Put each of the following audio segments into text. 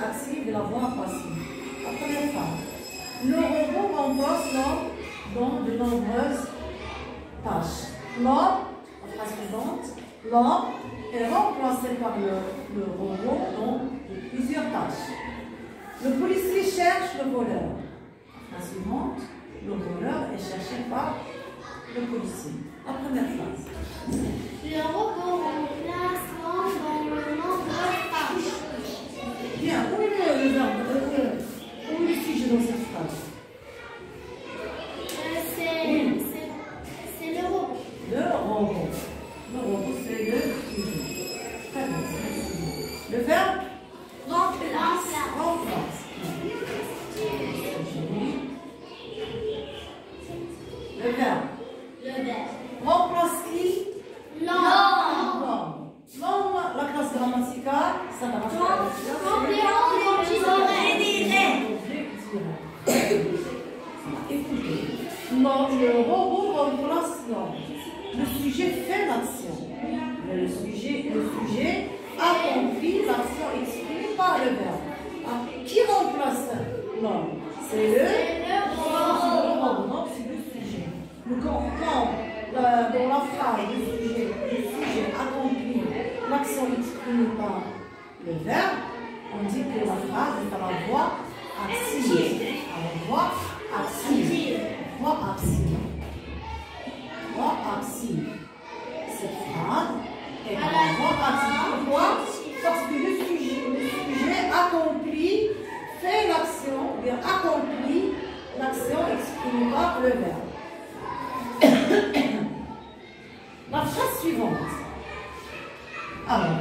active de la voix passive. La première phrase. Le robot remplace l'homme dans de nombreuses tâches. L'homme, la phrase suivante, l'homme est remplacé par le robot dans plusieurs tâches. Le policier cherche le voleur. La phrase suivante, le voleur est cherché par le policier. La première phrase. Le robot remplace l'homme dans de nombreuses tâches. Bien, où est le verbe? Où est le sujet dans cette phrase? C'est le robot. Le robot. Le robot, c'est le sujet. Très bien, c'est le sujet. Le verbe? Remplace. Remplace. Le verbe? Le verbe. Remplace qui? L'homme. L'homme, la classe grammaticale, ça va faire. Complément d'objet direct. Écoutez, le robot remplace l'homme. Le sujet fait l'action. Le sujet accomplit l'action exprimée par le verbe. Qui remplace l'homme? C'est le robot. Non, c'est le sujet. Quand dans la phrase, le sujet accomplit l'action exprimée par le verbe, on dit que la phrase est à la voix active. À la voix active. Voix active. Voix active. Cette phrase est à la voix active. Pourquoi? Parce que le sujet accomplit, fait l'action, ou bien accomplit l'action exprimée par le verbe. La phrase suivante. Alors,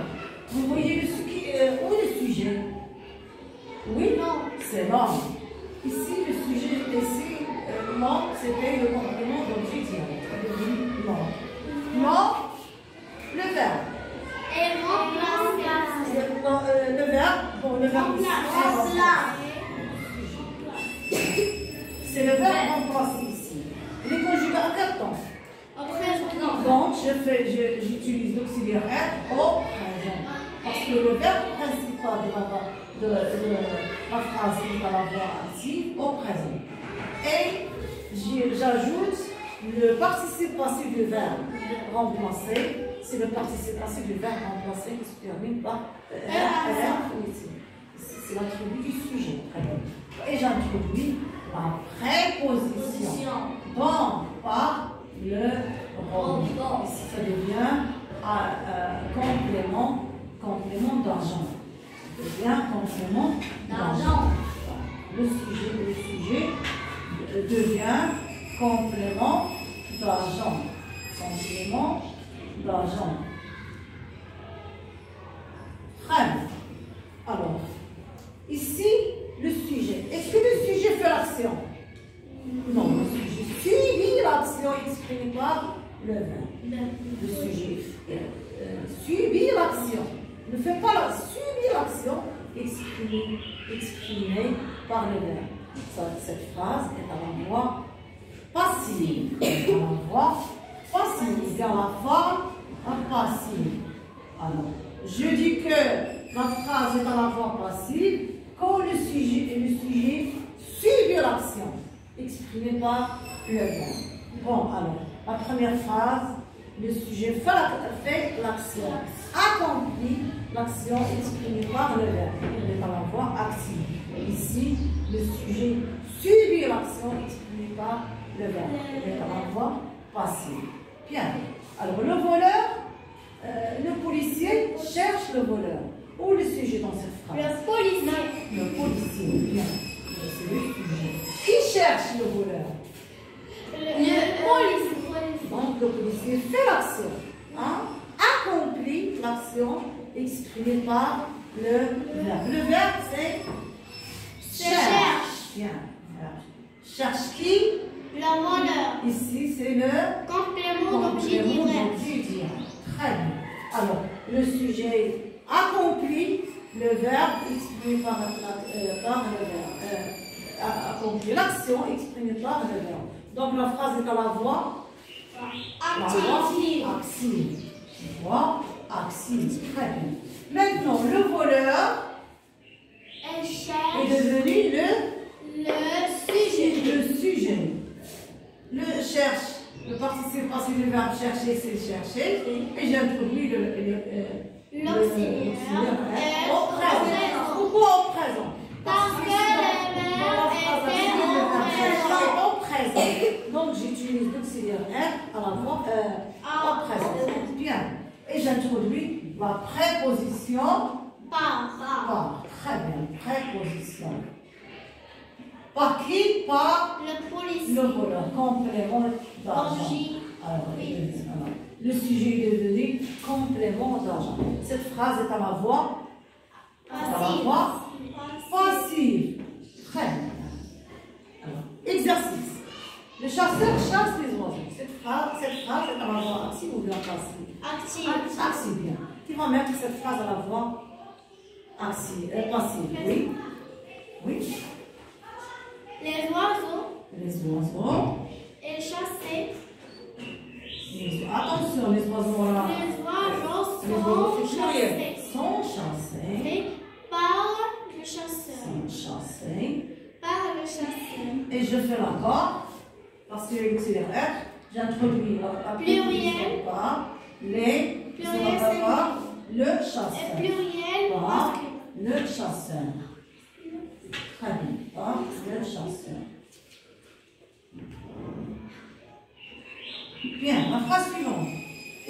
vous voyez où est le sujet? Oui, non, c'est l'homme. Ici, le sujet, ici, l'homme, c'était le complément d'objet direct. L'homme. L'homme, le verbe. Et remplace. Le verbe, bon, le verbe c'est le verbe remplacé ici. Il est conjugué à quel temps? Au présent. Donc, j'utilise l'auxiliaire être au présent. Parce que le verbe principal de la phrase est à la voix active au présent. Et j'ajoute le participe passif du verbe remplacé. C'est le participe passif du verbe remplacé qui se termine par infinitif. C'est l'attribut du sujet. Très bien. Et j'introduis la préposition dans, par, le robot. Ici, ça devient complément d'argent. Ça devient complément d'argent. Le sujet devient complément d'argent. Complément d'argent. Très bien. Alors, ici, le sujet. Est-ce que le sujet fait l'action? Non, le sujet subit l'action exprimée par le verbe. Le sujet subit l'action. Ne fait pas la subit l'action exprimée par le verbe. Cette phrase est à la voix passive. À la voix passive. C'est à la forme passive. Alors, je dis que la phrase est à la voix passive quand le sujet subit l'action exprimée par le verbe. Bon, alors, la première phrase, le sujet fait l'action, accomplit l'action exprimée par le verbe. Il est à la voix active. Ici, le sujet subit l'action exprimée par le verbe. Il est à la voix passive. Bien. Alors, le voleur, le policier cherche le voleur. Où le sujet dans cette phrase? Le policier. Le policier, bien. C'est le sujet. Qui cherche le voleur? Le policier. Donc le policier fait l'action, accomplit l'action exprimée par le verbe. Le verbe c'est cherche. Bien. Cherche qui? Le voleur. Ici c'est le Complément d'objet direct. Très bien. Alors le sujet accomplit le verbe exprimé par le verbe. Accomplit l'action exprimée par le verbe. Donc la phrase est à la voix active. Voix active. Très bien. Maintenant, le voleur le verbe chercher, c'est chercher. Et j'ai introduit l'auxiliaire au présent. Pourquoi au présent? Parce que le verbe était au présent. Donc j'utilise l'auxiliaire être à la voix au présent. Bien. Et j'introduis la préposition par. Très bien. Préposition. Par qui? Par le policier. le voleur. Complément d'argent. Le sujet est devenu complément d'argent. Cette phrase est à la voix passive. Très bien. Alors, exercice. Le chasseur chasse les oiseaux. Cette phrase est à la voix active ou bien passive? Active, bien. Tu vas mettre cette phrase à la voix passive. Oui. Les oiseaux Et chassaient. attention, les oiseaux là. Les oiseaux sont chassés. Par le chasseur. Et je fais l'accord, parce que l'auxiliaire être, j'introduis la Pluriel. par les Pluriel, par le Et chasseur. pluriel Par masculin. le chasseur. Très bien. Par le chasseur. Bien, la phrase suivante.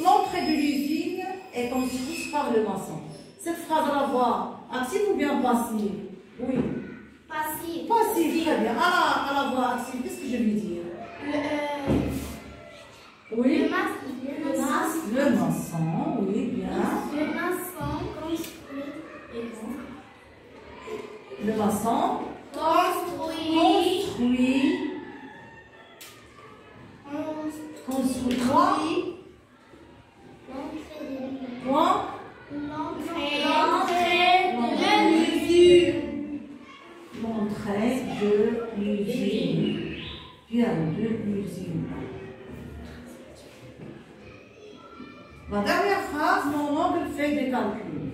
L'entrée de l'usine est construite par le maçon. Cette phrase à la voix active ou bien passive? Oui. Passive. Passive, très bien. À la voix active, qu'est-ce que je veux dire? Oui. Le maçon. Le maçon, oui, bien. Le maçon construit. Le maçon construit quoi? L'entrée de l'usine. Bien, de l'usine. La dernière phrase, mon oncle fait des calculs.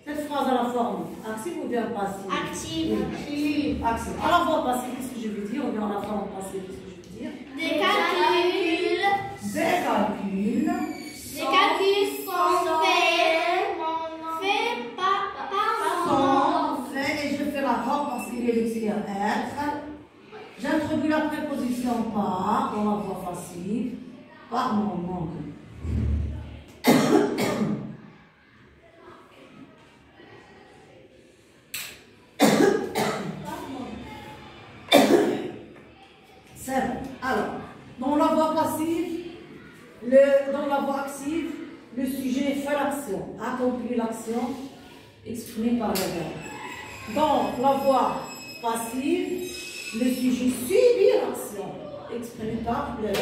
Cette phrase à la forme active ou bien passive? Active. Oui. Active. À la voix passive, qu'est-ce que je veux dire? Ou bien à la forme passive, qu'est-ce que je veux dire? Des calculs sont faits par et je fais la forme parce qu'il est l'auxiliaire être. J'introduis la préposition par dans la voix passive, par mon oncle. C'est bon. Alors, dans la voix passive, dans la voix active, le sujet fait l'action, accomplit l'action, exprimée par le verbe. Dans la voix passive, le sujet subit l'action, exprimée par le verbe.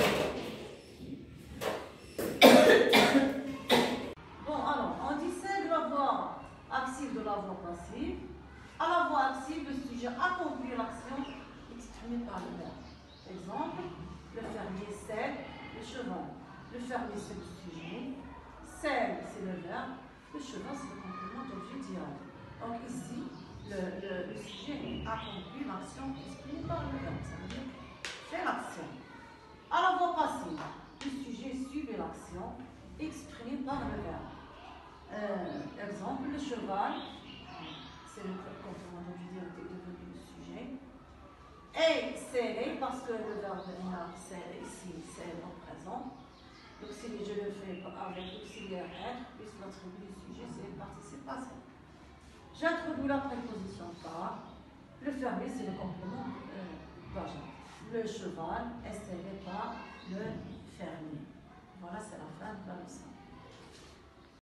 Bon, alors, on distingue la voix active de la voix passive. À la voix active, le sujet accomplit l'action, exprimée par le verbe. Exemple, le fermier sème le cheval. Le fermier, c'est le sujet. Sème, c'est le verbe. Le cheval, c'est le complément d'objet direct. Donc ici, le sujet accomplit l'action exprimée par le verbe. Ça veut dire fait l'action. À la voix passive, le sujet subit l'action exprimée par le verbe. Exemple, le cheval, c'est le complément d'objet direct devenu le sujet. Et serré, parce que le verbe serré ici, c'est au présent. Donc si je le fais avec l'auxiliaire être, puisque l'attribut du sujet, c'est le participe passé. J'introduis la préposition par. Le fermier, c'est le complément d'agent. Le cheval est serré par le fermier. Voilà, c'est la fin de la leçon.